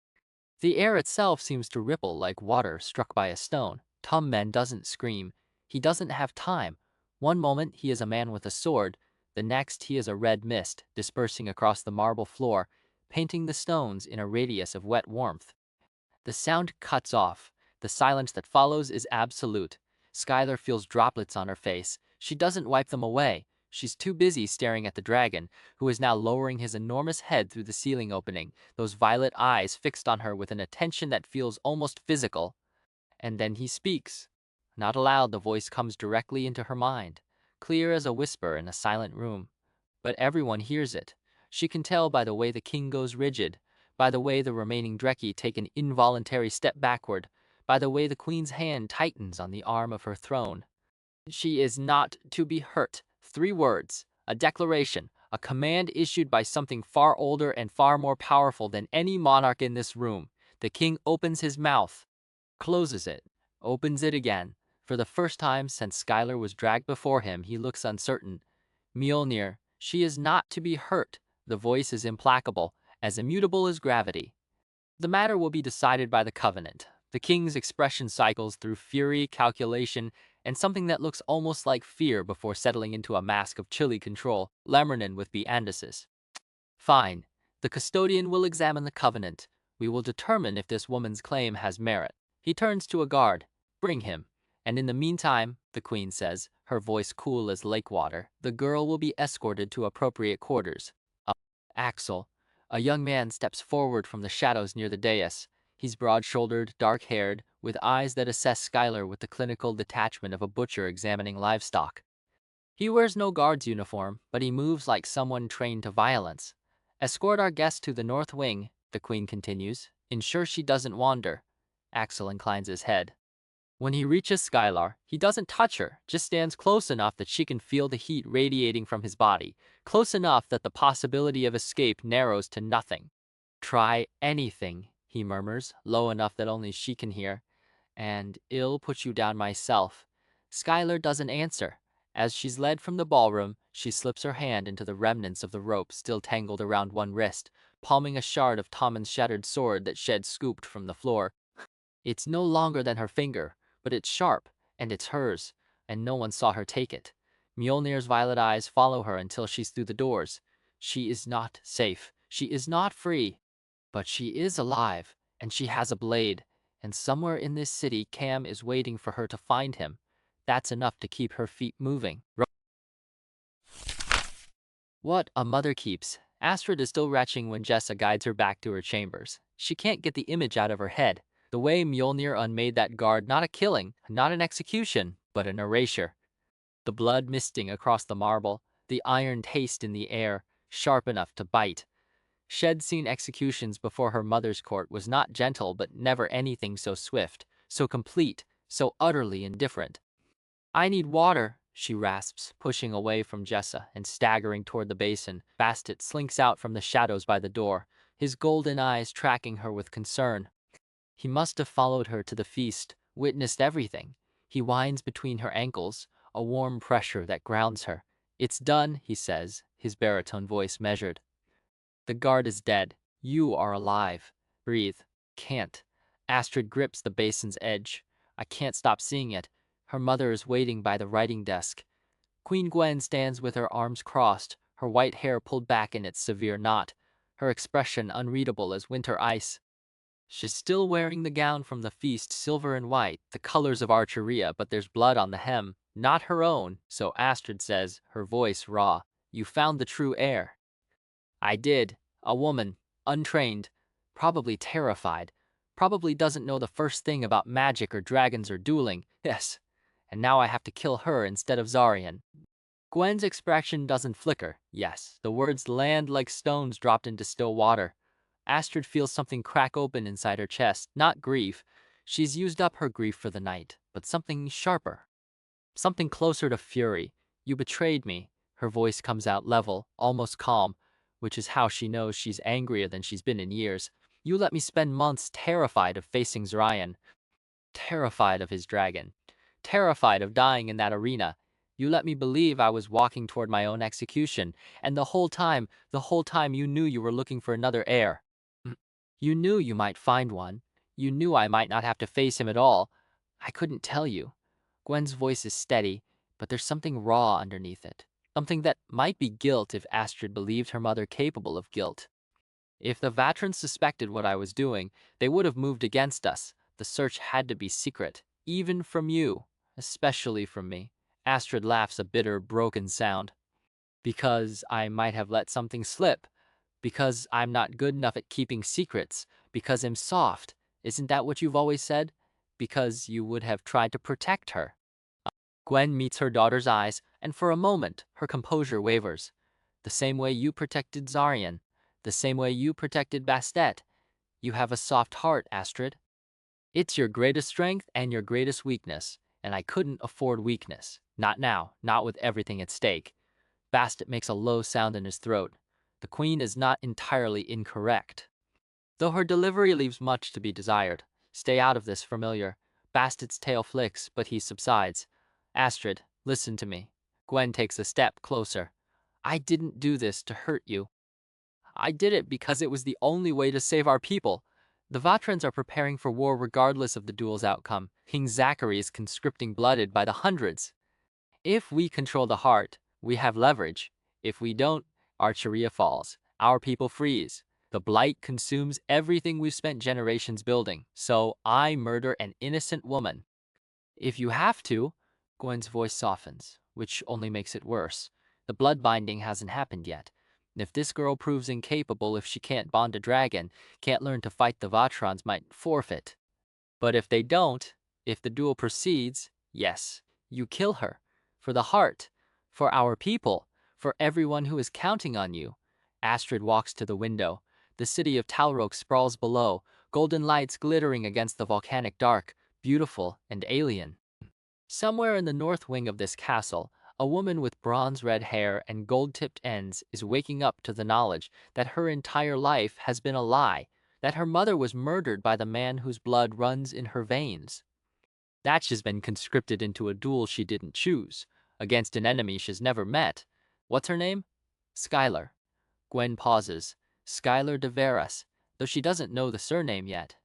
The air itself seems to ripple like water struck by a stone. Tommen doesn't scream. He doesn't have time. One moment he is a man with a sword, the next he is a red mist dispersing across the marble floor, painting the stones in a radius of wet warmth. The sound cuts off. The silence that follows is absolute. Skylar feels droplets on her face. She doesn't wipe them away. She's too busy staring at the dragon, who is now lowering his enormous head through the ceiling opening, those violet eyes fixed on her with an attention that feels almost physical. And then he speaks. Not aloud, the voice comes directly into her mind, clear as a whisper in a silent room. But everyone hears it. She can tell by the way the king goes rigid, by the way the remaining Dreki take an involuntary step backward, by the way the queen's hand tightens on the arm of her throne. She is not to be hurt. 3 words, a declaration, a command issued by something far older and far more powerful than any monarch in this room. The king opens his mouth, closes it, opens it again. For the first time since Skylar was dragged before him, he looks uncertain. Mjolnir, she is not to be hurt. The voice is implacable, as immutable as gravity. The matter will be decided by the Covenant. The king's expression cycles through fury, calculation, and something that looks almost like fear before settling into a mask of chilly control, lemurnin with Beandasis. Fine. The custodian will examine the Covenant. We will determine if this woman's claim has merit. He turns to a guard. Bring him. And in the meantime, the queen says, her voice cool as lake water, the girl will be escorted to appropriate quarters. Axel, a young man, steps forward from the shadows near the dais. He's broad-shouldered, dark-haired, with eyes that assess Skylar with the clinical detachment of a butcher examining livestock. He wears no guard's uniform, but he moves like someone trained to violence. Escort our guest to the north wing, the queen continues. Ensure she doesn't wander. Axel inclines his head. When he reaches Skylar, he doesn't touch her, just stands close enough that she can feel the heat radiating from his body, close enough that the possibility of escape narrows to nothing. Try anything, he murmurs, low enough that only she can hear. and I'll put you down myself. Skylar doesn't answer. As she's led from the ballroom, she slips her hand into the remnants of the rope still tangled around one wrist, palming a shard of Tommen's shattered sword that Shed scooped from the floor. It's no longer than her finger, but it's sharp, and it's hers, and no one saw her take it. Mjolnir's violet eyes follow her until she's through the doors. She is not safe. She is not free. But she is alive, and she has a blade, and somewhere in this city Cam is waiting for her to find him. That's enough to keep her feet moving. What a mother keeps. Astrid is still retching when Jessa guides her back to her chambers. She can't get the image out of her head. The way Mjolnir unmade that guard, not a killing, not an execution, but an erasure. The blood misting across the marble, the iron taste in the air, sharp enough to bite. Shed's seen executions before her mother's court was not gentle, but never anything so swift, so complete, so utterly indifferent. I need water, she rasps, pushing away from Jessa and staggering toward the basin. Bastet slinks out from the shadows by the door, his golden eyes tracking her with concern. He must have followed her to the feast, witnessed everything. He winds between her ankles, a warm pressure that grounds her. It's done, he says, his baritone voice measured. The guard is dead. You are alive. Breathe. Can't. Astrid grips the basin's edge. I can't stop seeing it. Her mother is waiting by the writing desk. Queen Gwen stands with her arms crossed, her white hair pulled back in its severe knot, her expression unreadable as winter ice. She's still wearing the gown from the feast, silver and white, the colors of Archeria, but there's blood on the hem, not her own, so Astrid says, her voice raw. You found the true heir. I did. A woman, untrained, probably terrified, probably doesn't know the first thing about magic or dragons or dueling. Yes. And now I have to kill her instead of Zarian. Gwen's expression doesn't flicker. Yes, the words land like stones dropped into still water. Astrid feels something crack open inside her chest, not grief. She's used up her grief for the night, but something sharper. Something closer to fury. You betrayed me. Her voice comes out level, almost calm, which is how she knows she's angrier than she's been in years. You let me spend months terrified of facing Zarian, terrified of his dragon, terrified of dying in that arena. You let me believe I was walking toward my own execution, and the whole time you knew you were looking for another heir. You knew you might find one. You knew I might not have to face him at all. I couldn't tell you. Gwen's voice is steady, but there's something raw underneath it. Something that might be guilt if Astrid believed her mother capable of guilt. If the Vatrans suspected what I was doing, they would have moved against us. The search had to be secret, even from you, especially from me. Astrid laughs a bitter, broken sound. Because I might have let something slip. Because I'm not good enough at keeping secrets. Because I'm soft. Isn't that what you've always said? Because you would have tried to protect her. Gwen meets her daughter's eyes, and for a moment, her composure wavers. The same way you protected Zarian. The same way you protected Bastet. You have a soft heart, Astrid. It's your greatest strength and your greatest weakness, and I couldn't afford weakness. Not now, not with everything at stake. Bastet makes a low sound in his throat. The queen is not entirely incorrect, though her delivery leaves much to be desired. Stay out of this, familiar. Bastet's tail flicks, but he subsides. Astrid, listen to me. Gwen takes a step closer. I didn't do this to hurt you. I did it because it was the only way to save our people. The Vatrans are preparing for war regardless of the duel's outcome. King Zachary is conscripting blooded by the hundreds. If we control the heart, we have leverage. If we don't, Archeria falls. Our people freeze. The blight consumes everything we've spent generations building. So I murder an innocent woman. If you have to, Gwen's voice softens, which only makes it worse. The blood binding hasn't happened yet. If this girl proves incapable, if she can't bond a dragon, can't learn to fight, the Vatrans might forfeit. But if they don't, if the duel proceeds, yes, you kill her. For the heart, for our people, for everyone who is counting on you. Astrid walks to the window. The city of Talrok sprawls below, golden lights glittering against the volcanic dark, beautiful and alien. Somewhere in the north wing of this castle, a woman with bronze-red hair and gold-tipped ends is waking up to the knowledge that her entire life has been a lie, that her mother was murdered by the man whose blood runs in her veins. that she's been conscripted into a duel she didn't choose, against an enemy she's never met. What's her name? Skylar. Gwen pauses. Skylar de Veras, though she doesn't know the surname yet.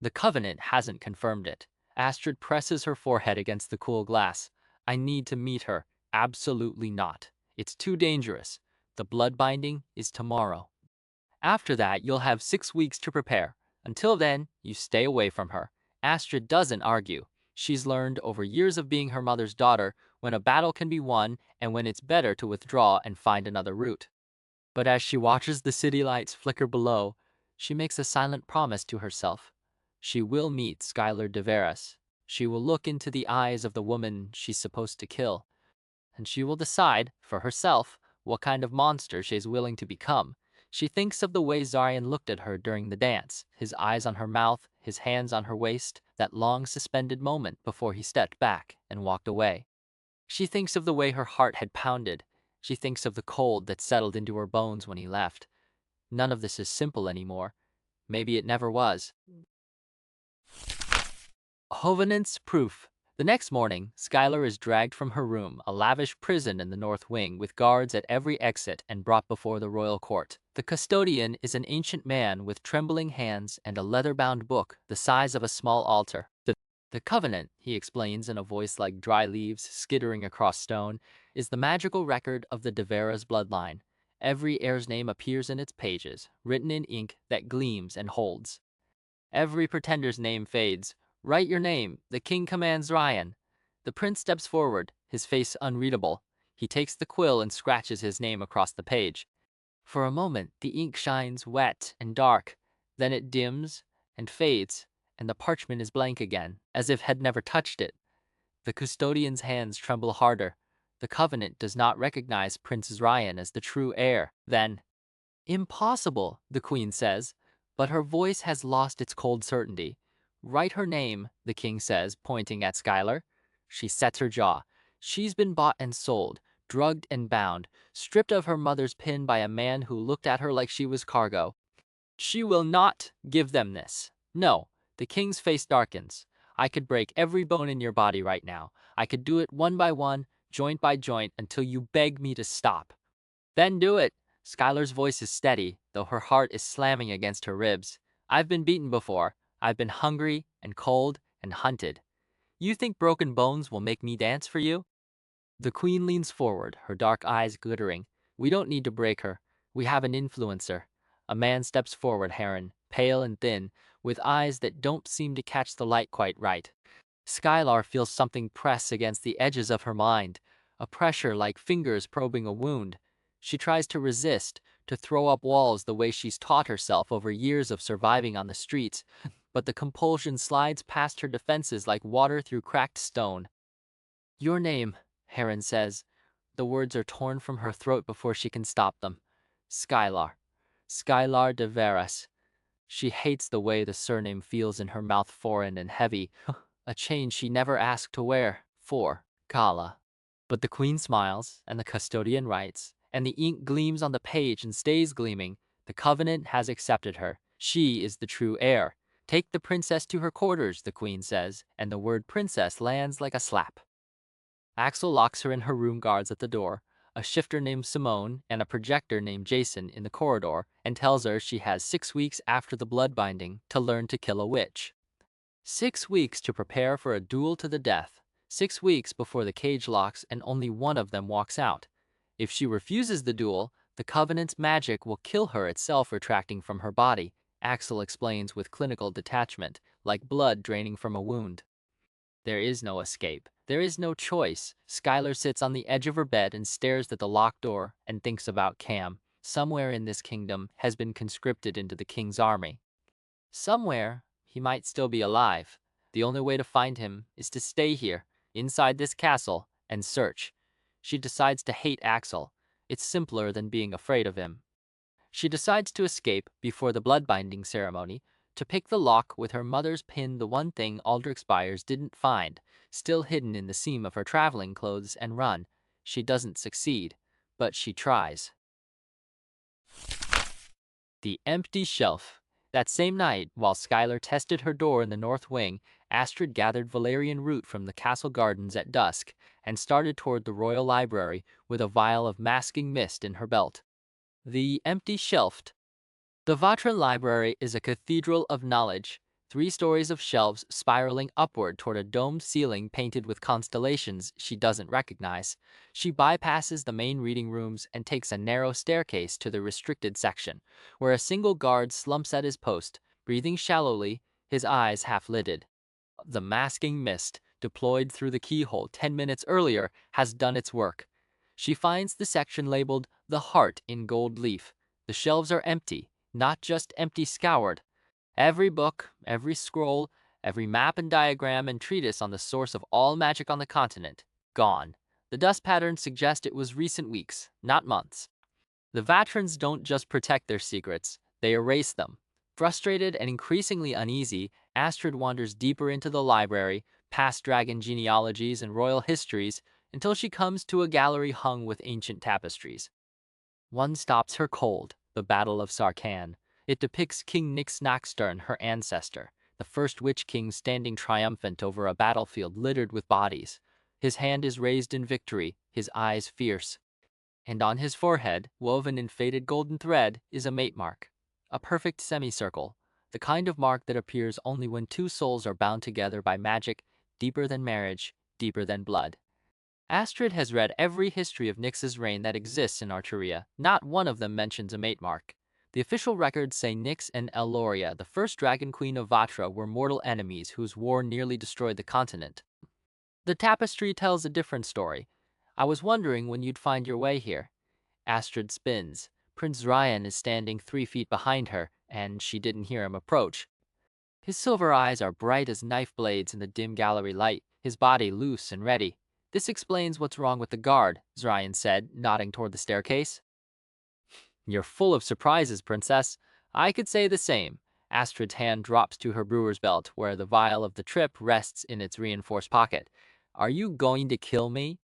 The Covenant hasn't confirmed it. Astrid presses her forehead against the cool glass. I need to meet her. Absolutely not. It's too dangerous. The blood binding is tomorrow. After that, you'll have 6 weeks to prepare. Until then, you stay away from her. Astrid doesn't argue. She's learned over years of being her mother's daughter when a battle can be won and when it's better to withdraw and find another route. But as she watches the city lights flicker below, she makes a silent promise to herself. She will meet Skylar de Veras. She will look into the eyes of the woman she's supposed to kill, and she will decide, for herself, what kind of monster she's willing to become. She thinks of the way Zarian looked at her during the dance, his eyes on her mouth, his hands on her waist, that long suspended moment before he stepped back and walked away. She thinks of the way her heart had pounded. She thinks of the cold that settled into her bones when he left. None of this is simple anymore. Maybe it never was. Hovenant's proof. The next morning, Skylar is dragged from her room, a lavish prison in the North Wing, with guards at every exit, and brought before the royal court. The custodian is an ancient man with trembling hands and a leather-bound book the size of a small altar. The Covenant, he explains in a voice like dry leaves skittering across stone, is the magical record of the de Veras bloodline. Every heir's name appears in its pages, written in ink that gleams and holds. Every pretender's name fades. Write your name. The king commands Ryan. The prince steps forward, his face unreadable. He takes the quill and scratches his name across the page. For a moment, the ink shines wet and dark. Then it dims and fades, and the parchment is blank again, as if had never touched it. The custodian's hands tremble harder. The Covenant does not recognize Prince Ryan as the true heir. Then, impossible, the queen says, but her voice has lost its cold certainty. Write her name, the king says, pointing at Skylar. She sets her jaw. She's been bought and sold, drugged and bound, stripped of her mother's pin by a man who looked at her like she was cargo. She will not give them this. No, the king's face darkens. I could break every bone in your body right now. I could do it one by one, joint by joint, until you beg me to stop. Then do it. Skylar's voice is steady, though her heart is slamming against her ribs. I've been beaten before. I've been hungry and cold and hunted. You think broken bones will make me dance for you? The queen leans forward, her dark eyes glittering. We don't need to break her. We have an influencer. A man steps forward, Heron, pale and thin, with eyes that don't seem to catch the light quite right. Skylar feels something press against the edges of her mind, a pressure like fingers probing a wound. She tries to resist, to throw up walls the way she's taught herself over years of surviving on the streets, but the compulsion slides past her defenses like water through cracked stone. Your name, Heron says. The words are torn from her throat before she can stop them. Skylar. Skylar de Veras. She hates the way the surname feels in her mouth, foreign and heavy, a chain she never asked to wear. For Kala. But the queen smiles, and the custodian writes, and the ink gleams on the page and stays gleaming. The Covenant has accepted her. She is the true heir. Take the princess to her quarters, the queen says, and the word princess lands like a slap. Axel locks her in her room guards at the door, a shifter named Simone and a projector named Jason in the corridor, and tells her she has 6 weeks after the blood binding to learn to kill a witch. 6 weeks to prepare for a duel to the death. 6 weeks before the cage locks and only one of them walks out. If she refuses the duel, the Covenant's magic will kill her itself, retracting from her body, Axel explains with clinical detachment, like blood draining from a wound. There is no escape. There is no choice. Skylar sits on the edge of her bed and stares at the locked door and thinks about Cam. Somewhere in this kingdom has been conscripted into the king's army. Somewhere he might still be alive. The only way to find him is to stay here, inside this castle, and search. She decides to hate Axel. It's simpler than being afraid of him. She decides to escape before the blood-binding ceremony, to pick the lock with her mother's pin, the one thing Aldrich Spires didn't find, still hidden in the seam of her traveling clothes, and run. She doesn't succeed, but she tries. The empty shelf. That same night, while Skylar tested her door in the north wing, Astrid gathered valerian root from the castle gardens at dusk and started toward the royal library with a vial of masking mist in her belt. The empty shelved. The Vatra Library is a cathedral of knowledge, 3 stories of shelves spiraling upward toward a domed ceiling painted with constellations she doesn't recognize. She bypasses the main reading rooms and takes a narrow staircase to the restricted section, where a single guard slumps at his post, breathing shallowly, his eyes half-lidded. The masking mist, deployed through the keyhole 10 minutes earlier, has done its work. She finds the section labeled "The Heart" in gold leaf. The shelves are empty, not just empty scoured. Every book, every scroll, every map and diagram and treatise on the source of all magic on the continent, gone. The dust patterns suggest it was recent weeks, not months. The Vatrans don't just protect their secrets, they erase them. Frustrated and increasingly uneasy, Astrid wanders deeper into the library, past dragon genealogies and royal histories, until she comes to a gallery hung with ancient tapestries. One stops her cold, the Battle of Sarkhan. It depicts King Nix Nachstern, her ancestor, the first witch king standing triumphant over a battlefield littered with bodies. His hand is raised in victory, his eyes fierce. And on his forehead, woven in faded golden thread, is a mate mark. A perfect semicircle, the kind of mark that appears only when 2 souls are bound together by magic deeper than marriage, deeper than blood. Astrid has read every history of Nyx's reign that exists in Arturia. Not one of them mentions a mate mark. The official records say Nyx and Eloria, the first dragon queen of Vatra, were mortal enemies whose war nearly destroyed the continent. The tapestry tells a different story. I was wondering when you'd find your way here. Astrid spins. Prince Ryan is standing 3 feet behind her, and she didn't hear him approach. His silver eyes are bright as knife blades in the dim gallery light, his body loose and ready. This explains what's wrong with the guard, Zryan said, nodding toward the staircase. You're full of surprises, princess. I could say the same. Astrid's hand drops to her brewer's belt, where the vial of the trip rests in its reinforced pocket. Are you going to kill me?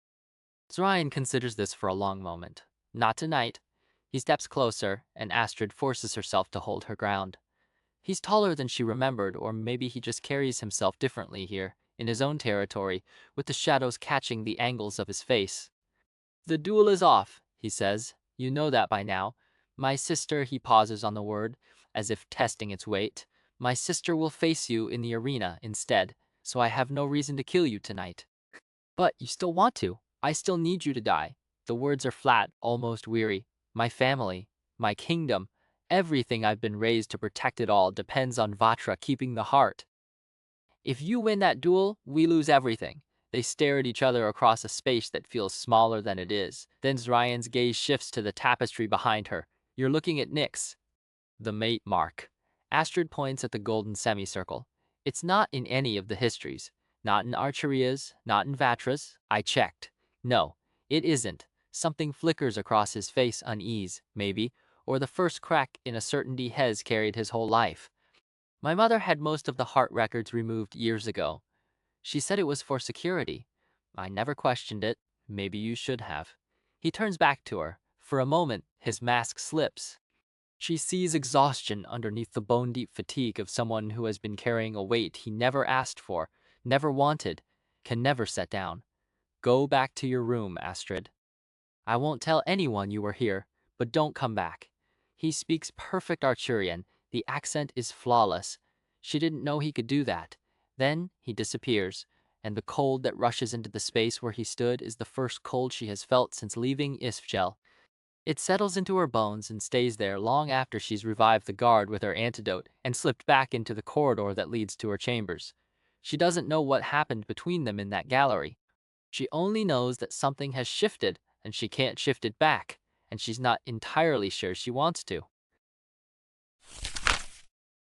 Zryan considers this for a long moment. Not tonight. He steps closer, and Astrid forces herself to hold her ground. He's taller than she remembered, or maybe he just carries himself differently here, in his own territory, with the shadows catching the angles of his face. The duel is off, he says. You know that by now. My sister, he pauses on the word, as if testing its weight. My sister will face you in the arena instead, so I have no reason to kill you tonight. But you still want to. I still need you to die. The words are flat, almost weary. My family, my kingdom, everything I've been raised to protect it all depends on Vatra keeping the heart. If you win that duel, we lose everything. They stare at each other across a space that feels smaller than it is. Then Zryan's gaze shifts to the tapestry behind her. You're looking at Nyx. The mate mark. Astrid points at the golden semicircle. It's not in any of the histories. Not in Archeria's, not in Vatra's. I checked. No, it isn't. Something flickers across his face, unease, maybe, or the first crack in a certainty Hez carried his whole life. My mother had most of the heart records removed years ago. She said it was for security. I never questioned it. Maybe you should have. He turns back to her. For a moment, his mask slips. She sees exhaustion underneath the bone-deep fatigue of someone who has been carrying a weight he never asked for, never wanted, can never set down. Go back to your room, Astrid. I won't tell anyone you were here, but don't come back. He speaks perfect Arturian. The accent is flawless. She didn't know he could do that. Then he disappears, and the cold that rushes into the space where he stood is the first cold she has felt since leaving Isfjell. It settles into her bones and stays there long after she's revived the guard with her antidote and slipped back into the corridor that leads to her chambers. She doesn't know what happened between them in that gallery. She only knows that something has shifted and she can't shift it back, and she's not entirely sure she wants to.